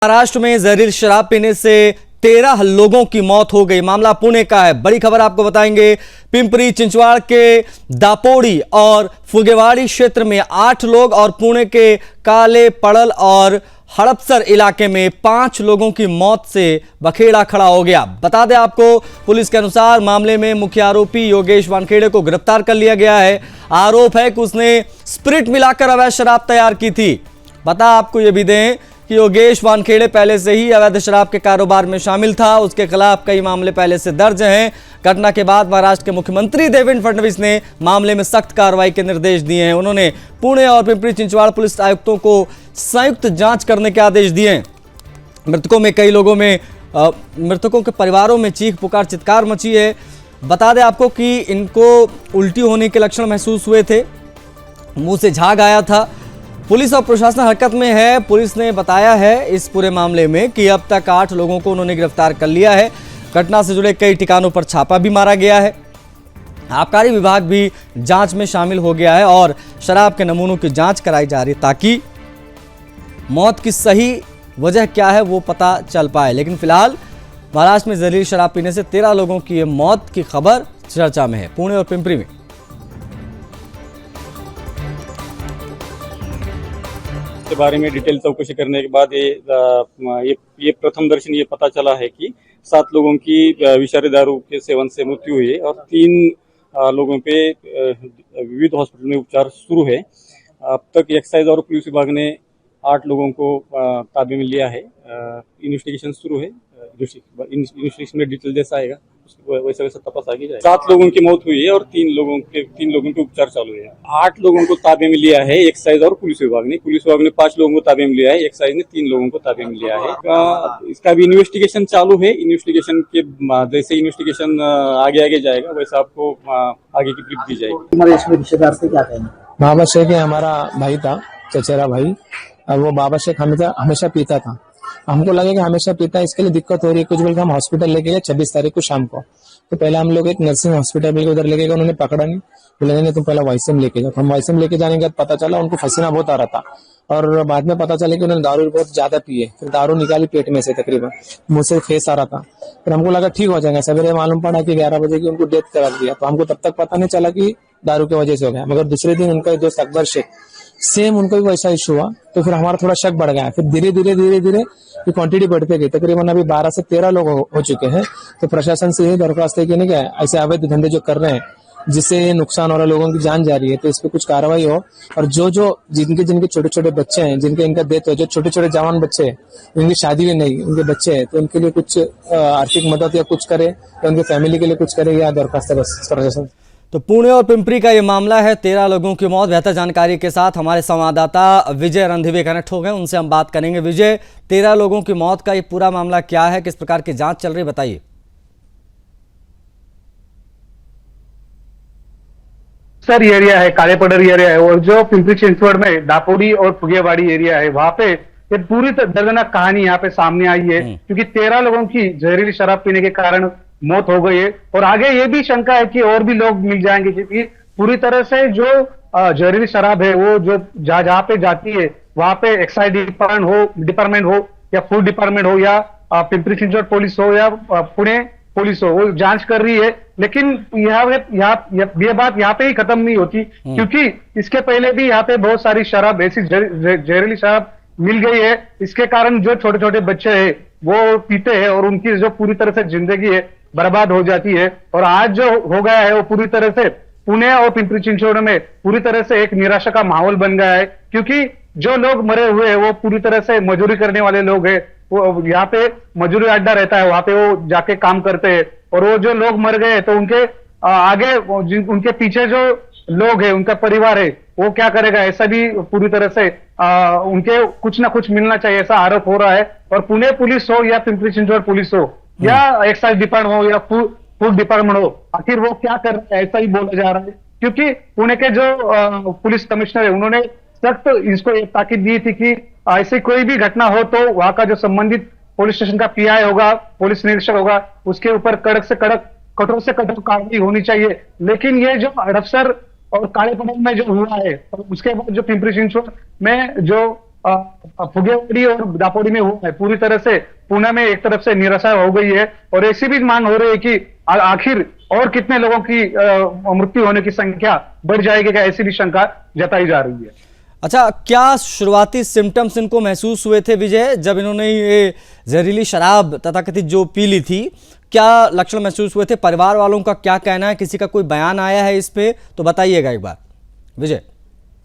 महाराष्ट्र में जहरीली शराब पीने से 13 लोगों की मौत हो गई। मामला पुणे का है। बड़ी खबर आपको बताएंगे। पिंपरी चिंचवाड़ के दापोड़ी और फुगेवाड़ी क्षेत्र में 8 लोग और पुणे के काले पड़ल और हड़पसर इलाके में 5 लोगों की मौत से बखेड़ा खड़ा हो गया। बता दें आपको, पुलिस के अनुसार मामले में मुख्य आरोपी योगेश वानखेड़े को गिरफ्तार कर लिया गया है। आरोप है कि उसने स्प्रिट मिलाकर अवैध शराब तैयार की थी। बता आपको यह भी दें कि योगेश वानखेड़े पहले से ही अवैध शराब के कारोबार में शामिल था। उसके खिलाफ कई मामले पहले से दर्ज हैं। घटना के बाद महाराष्ट्र के मुख्यमंत्री देवेंद्र फडणवीस ने मामले में सख्त कार्रवाई के निर्देश दिए हैं। उन्होंने पुणे और पिंपरी चिंचवाड़ पुलिस आयुक्तों को संयुक्त जांच करने के आदेश दिए हैं। मृतकों के परिवारों में चीख पुकार चित्कार मची है। बता दें आपको कि इनको उल्टी होने के लक्षण महसूस हुए थे, मुंह से झाग आया था। पुलिस और प्रशासन हरकत में है। पुलिस ने बताया है इस पूरे मामले में कि अब तक 8 लोगों को उन्होंने गिरफ्तार कर लिया है। घटना से जुड़े कई ठिकानों पर छापा भी मारा गया है। आबकारी विभाग भी जांच में शामिल हो गया है और शराब के नमूनों की जांच कराई जा रही है ताकि मौत की सही वजह क्या है वो पता चल पाए। लेकिन फिलहाल महाराष्ट्र में जहरीली शराब पीने से 13 लोगों की मौत की खबर चर्चा में है, पुणे और पिंपरी में। के बारे में डिटेल चौकसी करने के बाद ये प्रथम दर्शन ये पता चला है कि 7 लोगों की विषारी दारू के सेवन से मृत्यु हुई है और 3 लोगों पे विविध हॉस्पिटल में उपचार शुरू है। अब तक एक्साइज और पुलिस विभाग ने 8 लोगों को ताबे में लिया है। इन्वेस्टिगेशन शुरू है। इन्वेस्टिगेशन में डिटेल जैसा आएगा वैसा तपास आगे जाएगा। 7 लोगों की मौत हुई है और 3 लोगों के उपचार चालू है। 8 लोगों को ताबे में लिया है एक्साइज और पुलिस विभाग ने। पुलिस विभाग ने 5 लोगों को ताबे में लिया है, एक्साइज ने 3 लोगों को ताबे में लिया है। इसका भी इन्वेस्टिगेशन चालू है। इन्वेस्टिगेशन के जैसे इन्वेस्टिगेशन आगे जाएगा वैसा आपको आगे की ब्रीफ दी जाएगी। हमारे इसमें रिश्तेदार से क्या कहना? बाबा शेख हमारा भाई था, चचेरा भाई। और वो बाबा शेख हमेशा पीता था। हमको लगे कि हमेशा पीता है, इसके लिए दिक्कत हो रही है। कुछ बोल के हम हॉस्पिटल लेके गए 26 तारीख को शाम को। तो पहले हम लोग एक नर्सिंग हॉस्पिटल के उधर लेके गए, उन्होंने पकड़ा नहीं, बोले नहीं तुम पहले वाईसीएम लेके जाओ। हम वाईसीएम लेके जाने के बाद पता चला उनको पसीना बहुत आ रहा था और बाद में पता चला कि उन्होंने दारू बहुत ज्यादा पिए। फिर दारू निकाली पेट में से, तकरीबन मुंह से फेस आ रहा था। फिर हमको लगा ठीक हो जाएगा। सवेरे मालूम पड़ा कि 11 बजे की उनको डेथ करा दिया। तो हमको तब तक पता नहीं चला कि दारू की वजह से हो गया। मगर दूसरे दिन उनका दोस्त अकबर शेख सेम उनको भी वैसा इशू हुआ। तो फिर हमारा थोड़ा शक बढ़ गया। फिर धीरे धीरे क्वांटिटी बढ़ते गई। तकरीबन अभी 12 से 13 लोग हो चुके हैं। तो प्रशासन से यही दरख्वास्त है कि नहीं क्या ऐसे अवैध धंधे जो कर रहे हैं जिससे नुकसान हो रहा है, लोगों की जान जा रही है, तो इस पे कुछ कार्रवाई हो। और जो जिनके छोटे छोटे बच्चे हैं, जिनके इनका डेथ हो, जो छोटे छोटे जवान बच्चे हैं, उनकी शादी भी नहीं, उनके बच्चे हैं, तो उनके लिए कुछ आर्थिक मदद या कुछ करे या उनके फैमिली के लिए कुछ करे, या दरख्वास्त है बस प्रशासन। तो पुणे और पिंपरी का ये मामला है, 13 लोगों की मौत। बेहतर जानकारी के साथ हमारे संवाददाता विजय रणधीवे कनेक्ट हो गए, उनसे हम बात करेंगे। विजय, 13 लोगों की मौत का ये पूरा मामला क्या है, किस प्रकार की जांच चल रही है, बताइए। सर एरिया है, कालेपडर एरिया है, और जो पिंपरी चिंचवड़ में दापोड़ी और फुगेवाड़ी एरिया है, वहां पे ये पूरी दर्दनाक कहानी यहाँ पे सामने आई है। क्योंकि 13 लोगों की जहरीली शराब पीने के कारण मौत हो गई है और आगे ये भी शंका है कि और भी लोग मिल जाएंगे, क्योंकि पूरी तरह से जो जहरीली शराब है वो जो जहां पे जाती है वहां पे एक्साइज डिपार्टमेंट हो या फूड डिपार्टमेंट हो या पिंपरी चिंचवड़ पुलिस हो या पुणे पुलिस हो, वो जांच कर रही है। लेकिन ये बात यहाँ पे ही खत्म नहीं होती, क्योंकि इसके पहले भी यहाँ पे बहुत सारी शराब, ऐसी जहरीली शराब मिल गई है। इसके कारण जो छोटे छोटे बच्चे हैं वो पीते हैं और उनकी जो पूरी तरह से जिंदगी है बर्बाद हो जाती है। और आज जो हो गया है वो पूरी तरह से पुणे और पिंपरी चिंचवड़ में पूरी तरह से एक निराशा का माहौल बन गया है, क्योंकि जो लोग मरे हुए हैं वो पूरी तरह से मजदूरी करने वाले लोग हैं। वो यहाँ पे मजदूरी अड्डा रहता है, वहां पे वो जाके काम करते हैं। और वो जो लोग मर गए तो उनके आगे उनके पीछे जो लोग हैं, उनका परिवार है, वो क्या करेगा, ऐसा भी पूरी तरह से उनके कुछ ना कुछ मिलना चाहिए, ऐसा आरोप हो रहा है। और पुणे पुलिस हो या पिंपरी चिंचवड़ पुलिस हो या एक्साइज डिपार्टमेंट हो या फूड डिपार्टमेंट हो, आखिर वो क्या कर रहे हैं, ऐसा ही बोला जा रहा है। क्योंकि पुणे के जो पुलिस कमिश्नर है उन्होंने सख्त इसको एक ताकीद दी थी कि ऐसी कोई भी घटना हो तो वहां का जो संबंधित पुलिस स्टेशन का पीआई होगा, पुलिस निरीक्षक होगा, उसके ऊपर कड़क से कड़क, कठोर से कठोर कार्रवाई होनी चाहिए। लेकिन ये जो हड़पसर और कालेपडर में जो हुआ है, तो उसके बाद जो पिंपरी चिंचवड़ में जो फुगेवाड़ी और दापोड़ी में हुआ है, पूरी तरह से पुणे में एक तरफ से निराशा हो गई है और ऐसी भी मांग हो रही है कि आखिर और कितने लोगों की मृत्यु होने की संख्या बढ़ जाएगी क्या, ऐसी भी शंका जताई जा रही है। अच्छा, क्या शुरुआती सिम्टम्स इनको महसूस हुए थे विजय, जब इन्होंने ये जहरीली शराब तथाकथित जो पी ली थी? क्या लक्षण महसूस हुए थे? परिवार वालों का क्या कहना है? किसी का कोई बयान आया है इस पे तो बताइएगा एक बार विजय।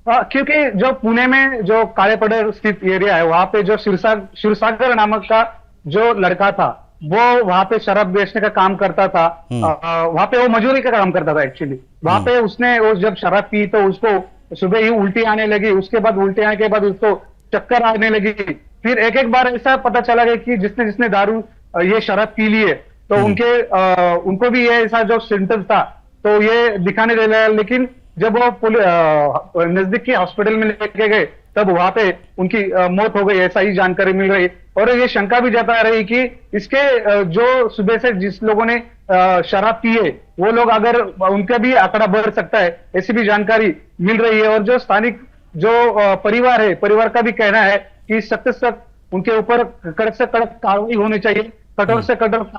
क्योंकि जो पुणे में जो कालेपडर स्थित एरिया है, वहां पे जो शिवसागर नामक का जो लड़का था, वो वहां पे शराब बेचने का काम करता था। वहां पे वो मजदूरी का काम करता था एक्चुअली। वहां पे उसने वो जब शराब पी तो उसको सुबह ही उल्टी आने लगी, उसके बाद उल्टी आने के बाद उसको चक्कर आने लगी। फिर एक एक बार ऐसा पता चला गया कि जिसने जिसने दारू ये शराब पी ली है तो उनको भी ये ऐसा जो सिम्टम्स था तो ये दिखाने दे रहा। लेकिन जब वो नजदीक के हॉस्पिटल में लेके गए तब वहां पे उनकी मौत हो गई, ऐसा ही जानकारी मिल रही। और ये शंका भी जता रही कि इसके जो सुबह से जिस लोगों ने शराब पी है वो लोग अगर उनका भी आंकड़ा बढ़ सकता है, ऐसी भी जानकारी मिल रही है। और जो स्थानिक जो परिवार है, परिवार का भी कहना है कि सख्त से सख्त उनके ऊपर कड़क से कड़क कार्रवाई होनी चाहिए, कठोर से कठोर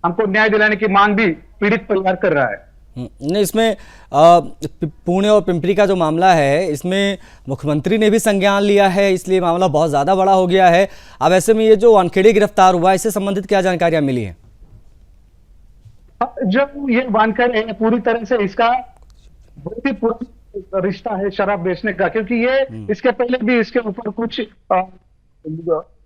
हमको न्याय दिलाने की मांग भी पीड़ित परिवार कर रहा है। नहीं, इसमें पुणे और पिंपरी का जो मामला है इसमें मुख्यमंत्री ने भी संज्ञान लिया है, इसलिए मामला बहुत ज्यादा बड़ा हो गया है। अब ऐसे में ये जो वानखेड़े गिरफ्तार हुआ, इससे संबंधित क्या जानकारियां मिली हैं? जब ये वानखेड़े है पूरी तरह से इसका बहुत ही पुराना रिश्ता है शराब बेचने का, क्योंकि ये इसके पहले भी इसके ऊपर कुछ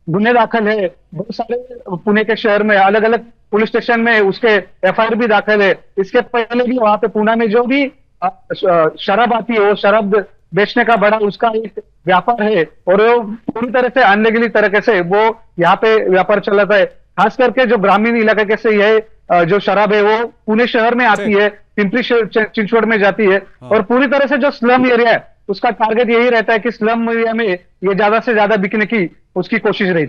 गुने दाखिल है। बहुत सारे पुणे के शहर में अलग अलग पुलिस स्टेशन में उसके एफआईआर भी दाखिल है। इसके पहले भी वहां पे पुणे में जो भी शराब आती है वो शराब बेचने का बड़ा उसका एक व्यापार है और वो पूरी तरह से अनलीगली तरीके से वो यहाँ पे व्यापार चलाता है। खास करके जो ग्रामीण इलाके से यह जो शराब है वो पुणे शहर में आती है, पिंपरी चिंचवड़ में जाती है और पूरी तरह से जो स्लम एरिया है उसका टारगेट यही रहता है कि स्लम एरिया में ये ज्यादा से ज्यादा बिकने की उसकी कोशिश रहती है।